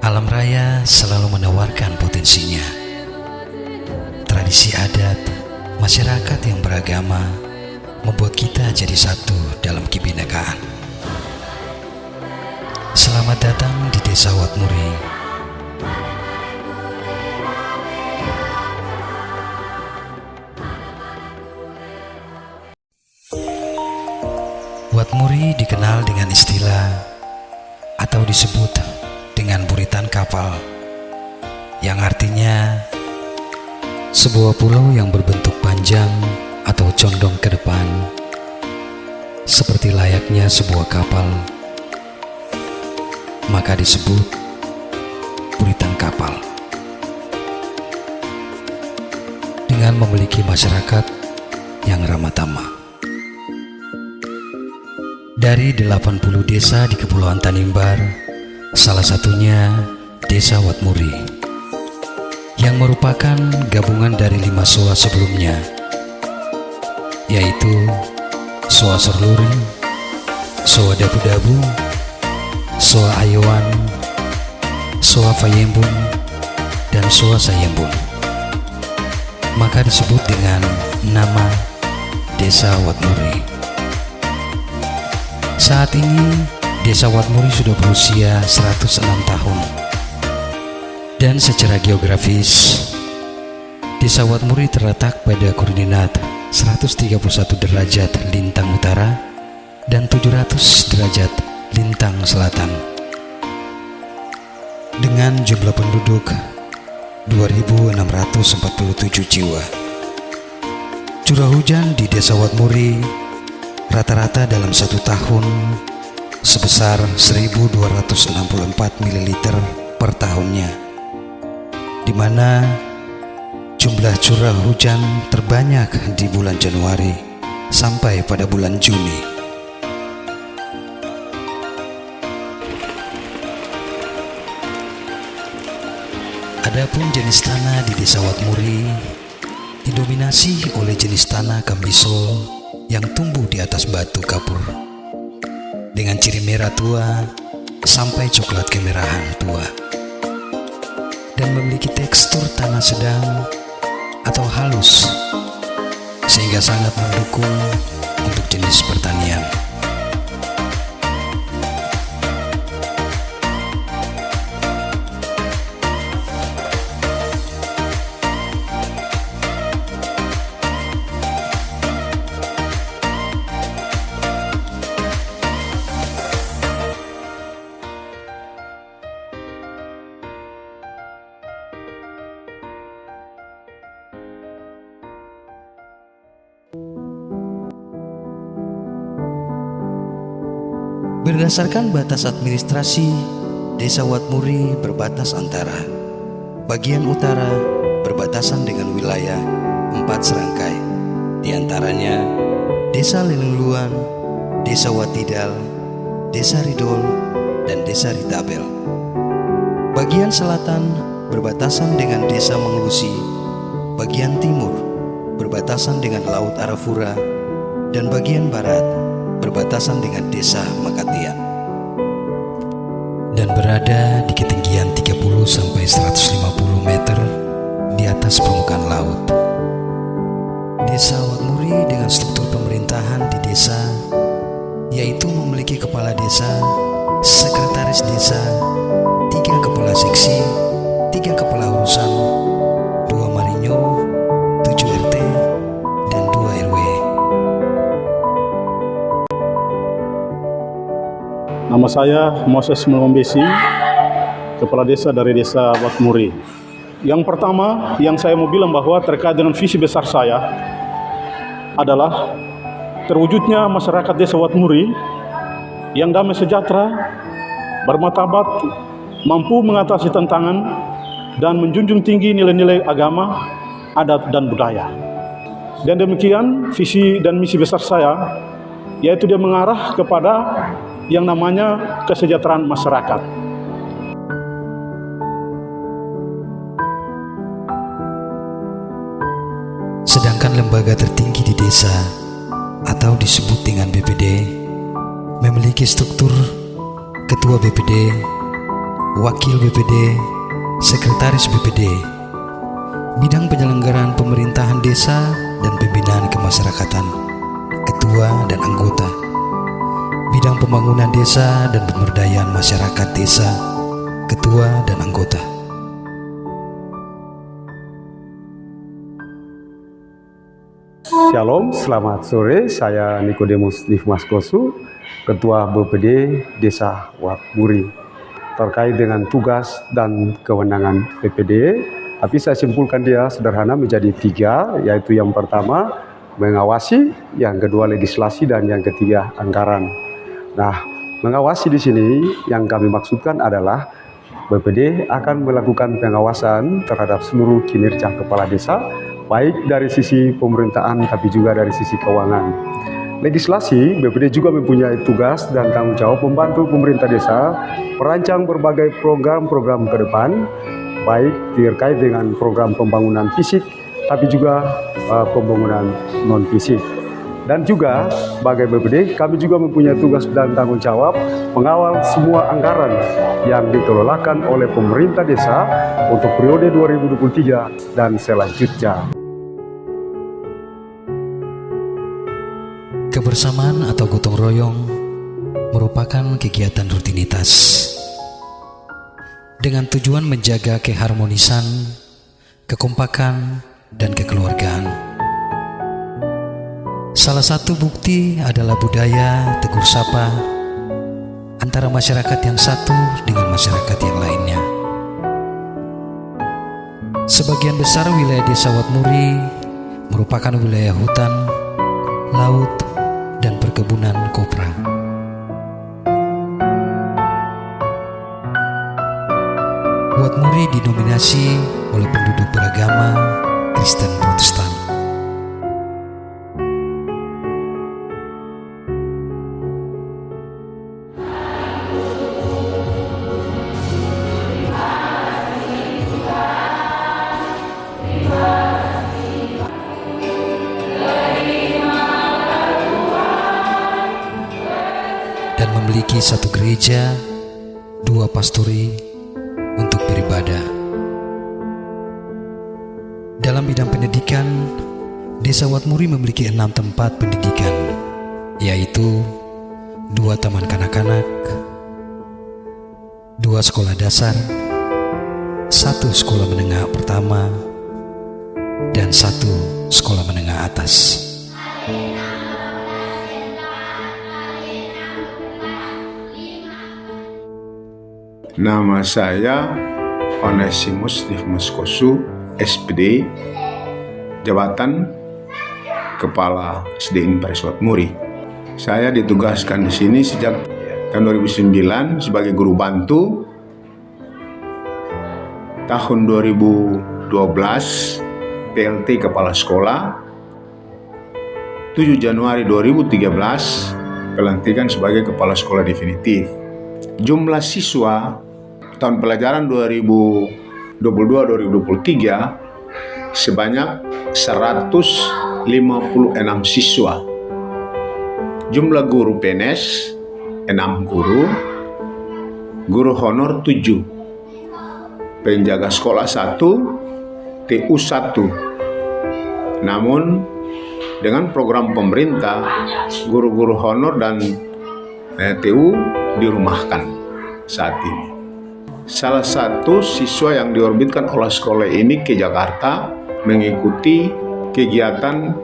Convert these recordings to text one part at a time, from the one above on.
Alam raya selalu menawarkan potensinya. Tradisi adat, masyarakat yang beragama membuat kita jadi satu dalam kebinekaan. Selamat datang di Desa Watmuri. Watmuri dikenal dengan istilah atau disebut dengan buritan kapal, yang artinya sebuah pulau yang berbentuk panjang atau condong ke depan, seperti layaknya sebuah kapal, maka disebut buritan kapal. Dengan memiliki masyarakat yang ramah tamah. Dari 80 desa di Kepulauan Tanimbar, salah satunya Desa Watmuri, yang merupakan gabungan dari 5 soa sebelumnya, yaitu Soa Serluri, Soa Dabu-Dabu, Soa Ayoan, Soa Fayembun, dan Soa Sayembun. Maka disebut dengan nama Desa Watmuri. Saat ini Desa Watmuri sudah berusia 106 tahun. Dan secara geografis, Desa Watmuri terletak pada koordinat 131 derajat lintang utara dan 700 derajat lintang selatan. Dengan jumlah penduduk 2.647 jiwa. Curah hujan di Desa Watmuri rata-rata dalam 1 tahun sebesar 1.264 ml per tahunnya, di mana jumlah curah hujan terbanyak di bulan Januari sampai pada bulan Juni. Adapun jenis tanah di Desa Watmuri didominasi oleh jenis tanah kambisol yang tumbuh di atas batu kapur dengan ciri merah tua sampai coklat kemerahan tua, dan memiliki tekstur tanah sedang atau halus, sehingga sangat mendukung untuk jenis pertanian. Berdasarkan batas administrasi, Desa Watmuri berbatas antara bagian utara berbatasan dengan wilayah 4 serangkai, di antaranya Desa Leluluan, Desa Watidal, Desa Ridol, dan Desa Ritabel. Bagian selatan berbatasan dengan Desa Menglusi, bagian timur berbatasan dengan Laut Arafura, dan bagian barat berbatasan dengan Desa Makatian, dan berada di ketinggian 30-150 meter di atas permukaan laut. Desa Watmuri dengan struktur pemerintahan di desa, yaitu memiliki kepala desa, sekretaris desa, 3 kepala seksi, 3 kepala urusan, 2 marinyo, 7 RT, dan 2 RW. Nama saya Moses Mulambesi, Kepala Desa dari Desa Watmuri. Yang pertama yang saya mau bilang bahwa terkait dengan visi besar saya adalah terwujudnya masyarakat Desa Watmuri yang damai sejahtera, bermartabat, mampu mengatasi tantangan, dan menjunjung tinggi nilai-nilai agama, adat, dan budaya. Dan demikian visi dan misi besar saya, yaitu dia mengarah kepada yang namanya kesejahteraan masyarakat. Sedangkan lembaga tertinggi di desa atau disebut dengan BPD memiliki struktur Ketua BPD, Wakil BPD, Sekretaris BPD, Bidang Penyelenggaraan Pemerintahan Desa dan Pembinaan Kemasyarakatan, Ketua dan Anggota, Bidang Pembangunan Desa dan Pemberdayaan Masyarakat Desa, Ketua dan Anggota. Shalom, selamat sore. Saya Nikodemus Nifmas Kosu, Ketua BPD Desa Wat Muri. Terkait dengan tugas dan kewenangan BPD, tapi saya simpulkan dia sederhana menjadi 3, yaitu yang pertama mengawasi, yang kedua legislasi, dan yang ketiga anggaran. Nah, mengawasi di sini yang kami maksudkan adalah BPD akan melakukan pengawasan terhadap seluruh kinerja kepala desa, baik dari sisi pemerintahan tapi juga dari sisi keuangan. Legislasi, BPD juga mempunyai tugas dan tanggung jawab membantu pemerintah desa merancang berbagai program-program ke depan, baik terkait dengan program pembangunan fisik tapi juga pembangunan non-fisik. Dan juga sebagai BPD kami juga mempunyai tugas dan tanggung jawab mengawal semua anggaran yang dikelolakan oleh pemerintah desa untuk periode 2023 dan selanjutnya. Kebersamaan atau gotong royong merupakan kegiatan rutinitas dengan tujuan menjaga keharmonisan, kekompakan, dan kekeluargaan. Salah satu bukti adalah budaya tegur sapa antara masyarakat yang satu dengan masyarakat yang lainnya. Sebagian besar wilayah Desa Wat Muri merupakan wilayah hutan, laut, dan perkebunan kopra. Wat Muri didominasi oleh penduduk beragama Kristen Protestan. Dan memiliki satu gereja, 2 pastori untuk beribadah. Dalam bidang pendidikan, Desa Wat Muri memiliki 6 tempat pendidikan, yaitu 2 taman kanak-kanak, 2 sekolah dasar, 1 sekolah menengah pertama, dan 1 sekolah menengah atas. Nama saya Onesimus Nifmas Kosu, SPD, Jabatan Kepala SDN Paris Wat Muri. Saya ditugaskan di sini sejak tahun 2009 sebagai guru bantu. Tahun 2012 PLT Kepala Sekolah. 7 Januari 2013 pelantikan sebagai Kepala Sekolah definitif. Jumlah siswa tahun pelajaran 2022-2023 sebanyak 156 siswa. Jumlah guru PNS 6 guru, guru honor 7, penjaga sekolah 1, TU 1. Namun dengan program pemerintah, guru-guru honor dan TU dirumahkan saat ini. Salah satu siswa yang diorbitkan oleh sekolah ini ke Jakarta mengikuti kegiatan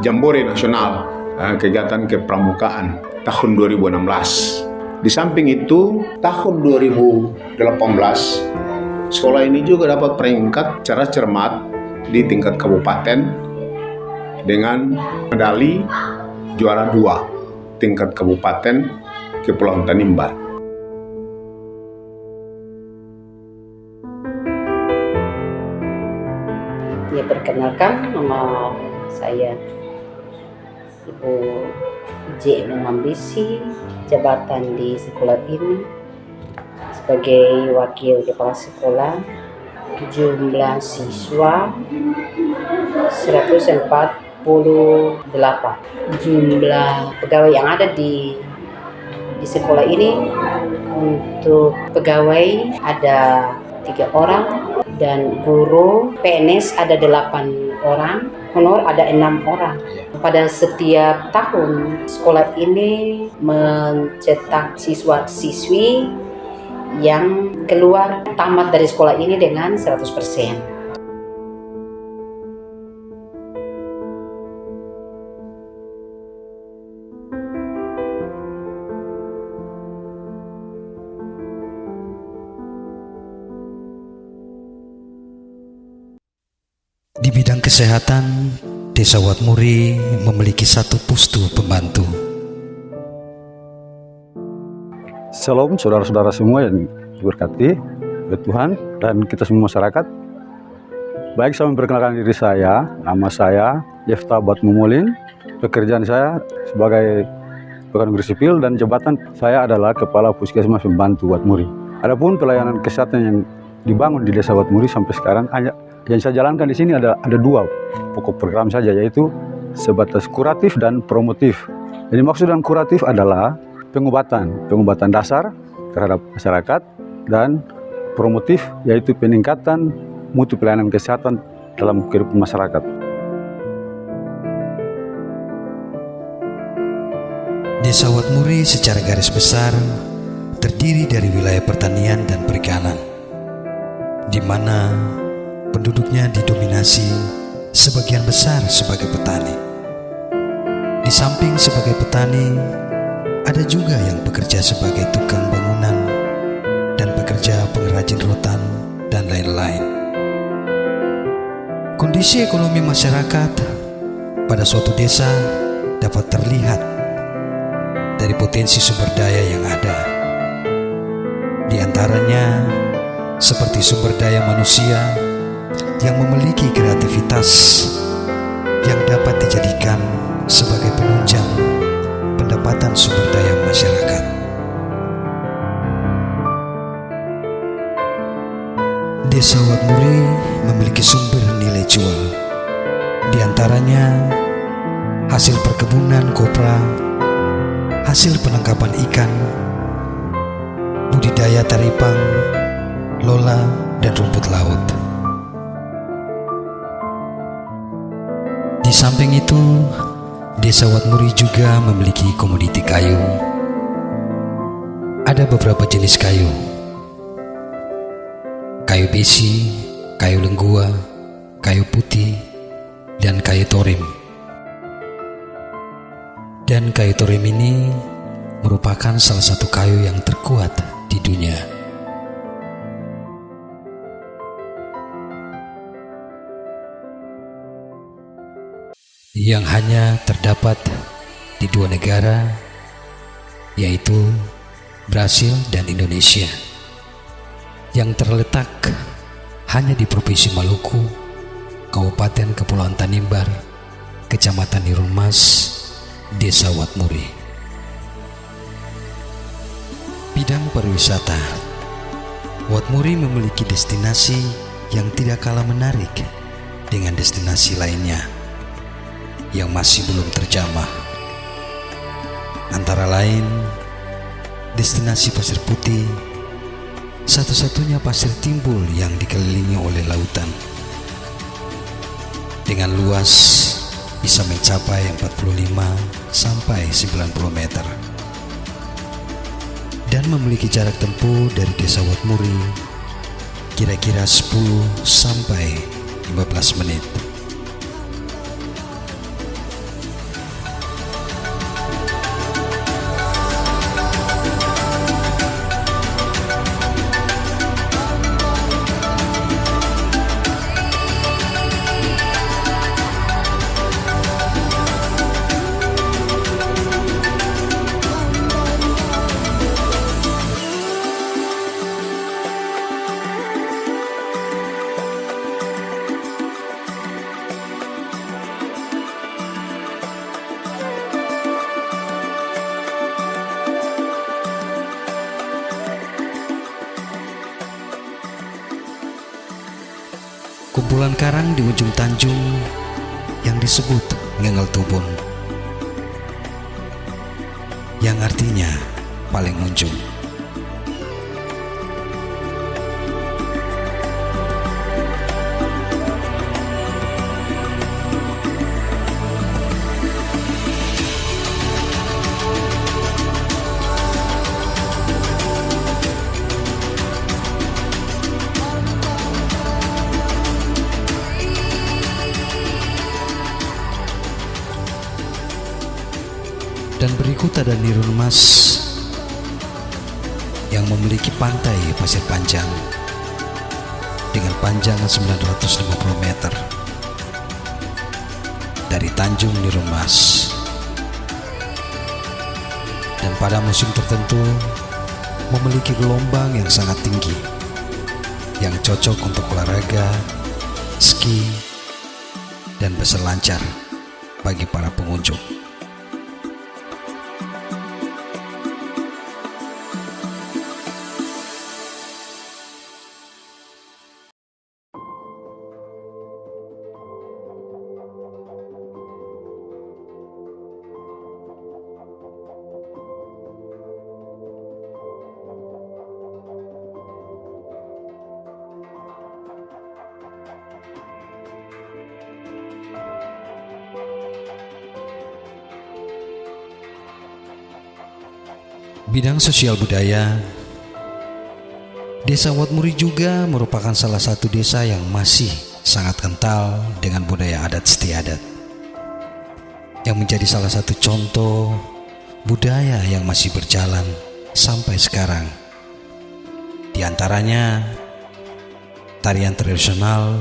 Jambore Nasional, kegiatan kepramukaan tahun 2016. Di samping itu, tahun 2018 sekolah ini juga dapat peringkat secara cermat di tingkat kabupaten dengan medali juara 2 tingkat kabupaten Kepulauan Tanimbar. Ya, perkenalkan, nama saya Ibu J. Mengambisi, jabatan di sekolah ini sebagai wakil kepala sekolah. Jumlah siswa 148. Jumlah pegawai yang ada di Di sekolah ini untuk pegawai ada 3 orang dan guru PNS ada 8 orang, honor ada 6 orang. Pada setiap tahun sekolah ini mencetak siswa-siswi yang keluar tamat dari sekolah ini dengan 100%. Di bidang kesehatan, Desa Watmuri memiliki 1 pustu pembantu. Shalom saudara-saudara semua yang diberkati oleh Tuhan dan kita semua masyarakat. Baik, saya memperkenalkan diri saya. Nama saya Yefta Batmumulin. Pekerjaan saya sebagai pegawai negeri sipil dan jabatan saya adalah Kepala Puskesmas Pembantu Watmuri. Adapun pelayanan kesehatan yang dibangun di Desa Watmuri sampai sekarang hanya yang saya jalankan di sini ada 2 pokok program saja, yaitu sebatas kuratif dan promotif. Jadi maksud dan kuratif adalah pengobatan dasar terhadap masyarakat, dan promotif yaitu peningkatan mutu pelayanan kesehatan dalam kehidupan masyarakat. Desa Watmuri secara garis besar terdiri dari wilayah pertanian dan perikanan, di mana penduduknya didominasi sebagian besar sebagai petani. Di samping sebagai petani, ada juga yang bekerja sebagai tukang bangunan dan pekerja pengrajin rotan dan lain-lain. Kondisi ekonomi masyarakat pada suatu desa dapat terlihat dari potensi sumber daya yang ada. Di antaranya seperti sumber daya manusia yang memiliki kreativitas yang dapat dijadikan sebagai penunjang pendapatan sumber daya masyarakat. Desa Watmuri memiliki sumber nilai jual, di antaranya hasil perkebunan kopra, hasil penangkapan ikan, budidaya taripang, lola, dan rumput laut. Di samping itu, Desa Watmuri juga memiliki komoditi kayu. Ada beberapa jenis kayu: kayu besi, kayu lenggua, kayu putih, dan kayu torim. Dan kayu torim ini merupakan salah satu kayu yang terkuat di dunia. Yang hanya terdapat di 2 negara, yaitu Brasil dan Indonesia, yang terletak hanya di Provinsi Maluku, Kabupaten Kepulauan Tanimbar, Kecamatan Nirunmas, Desa Watmuri. Bidang pariwisata, Watmuri memiliki destinasi yang tidak kalah menarik dengan destinasi lainnya yang masih belum terjamah. Antara lain, destinasi Pasir Putih, satu-satunya pasir timbul yang dikelilingi oleh lautan, dengan luas bisa mencapai 45 sampai 90 meter, dan memiliki jarak tempuh dari Desa Watmuri kira-kira 10 sampai 15 menit. Kumpulan karang di ujung tanjung yang disebut Ngengel Tubun, yang artinya paling ujung. Dan berikut ada Nirun Mas yang memiliki pantai pasir panjang dengan panjang 950 meter dari Tanjung Nirun Mas. Dan pada musim tertentu memiliki gelombang yang sangat tinggi yang cocok untuk olahraga, ski, dan berselancar bagi para pengunjung. Bidang sosial budaya, Desa Watmuri juga merupakan salah satu desa yang masih sangat kental dengan budaya adat istiadat, yang menjadi salah satu contoh budaya yang masih berjalan sampai sekarang. Di antaranya tarian tradisional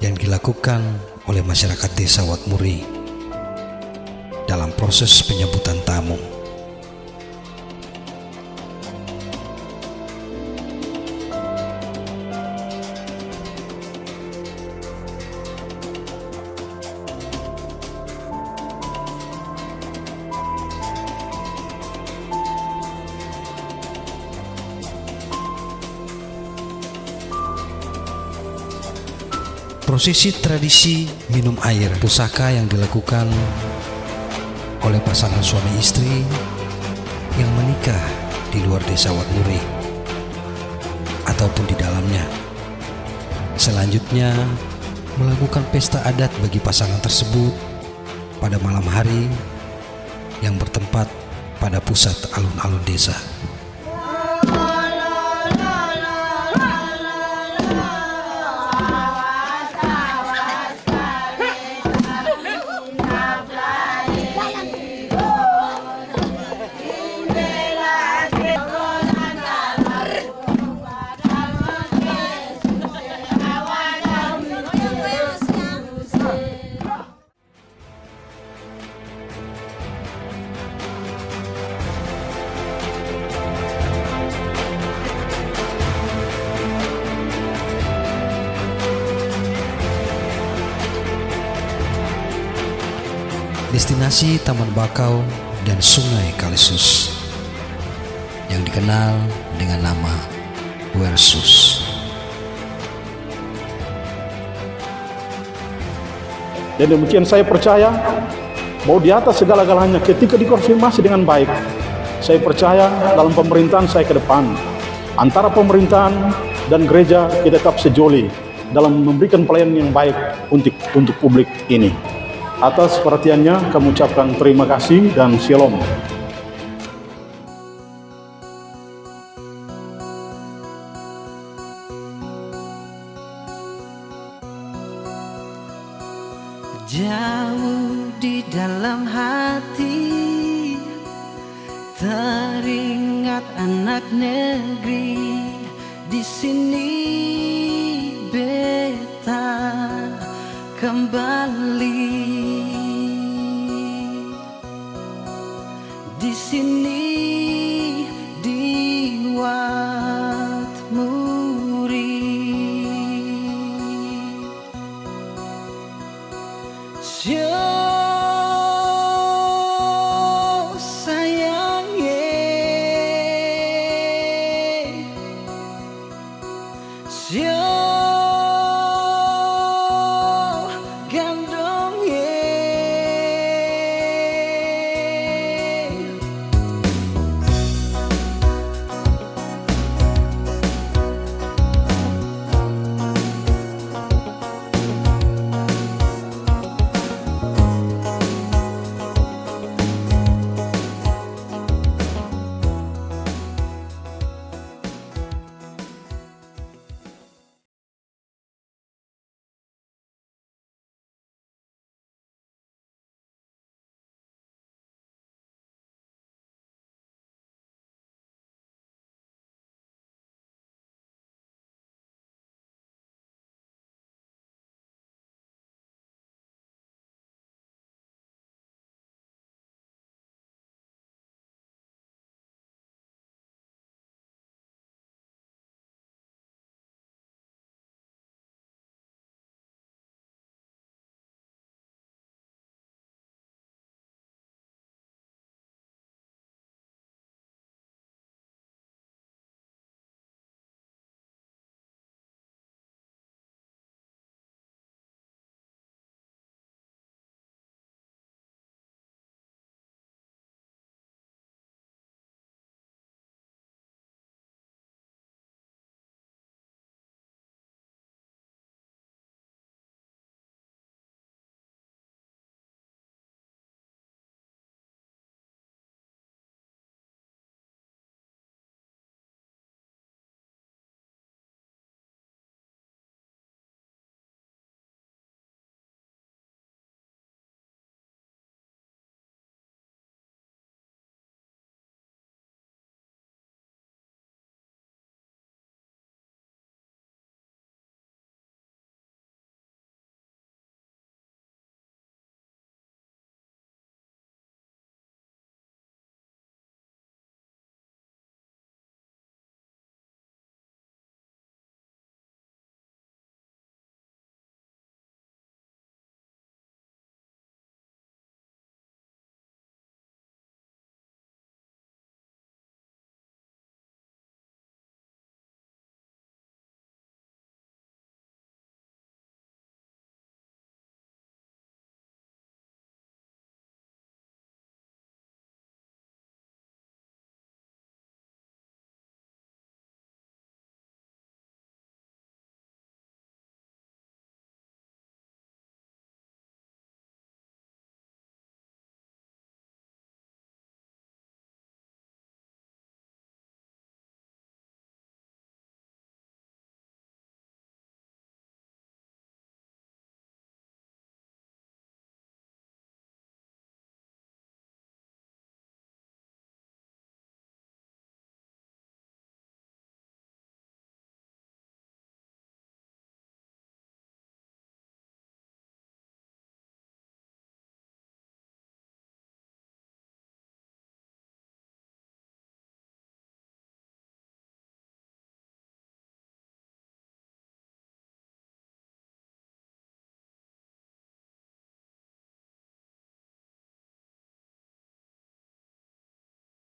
yang dilakukan oleh masyarakat Desa Watmuri dalam proses penyambutan tamu. Prosesi tradisi minum air pusaka yang dilakukan oleh pasangan suami istri yang menikah di luar Desa Watmuri ataupun di dalamnya. Selanjutnya melakukan pesta adat bagi pasangan tersebut pada malam hari yang bertempat pada pusat alun-alun desa. Destinasi Taman Bakau dan Sungai Kalisus yang dikenal dengan nama Wersus. Dan demikian saya percaya bahwa di atas segala-galanya ketika dikonfirmasi dengan baik, saya percaya dalam pemerintahan saya ke depan, antara pemerintahan dan gereja kita tetap sejoli dalam memberikan pelayanan yang baik untuk publik ini. Atas perhatiannya kami ucapkan terima kasih dan shalom. Jauh di dalam hati teringat anak negeri, di sini beta kembali. Di sini di Watmuri. Sayangnya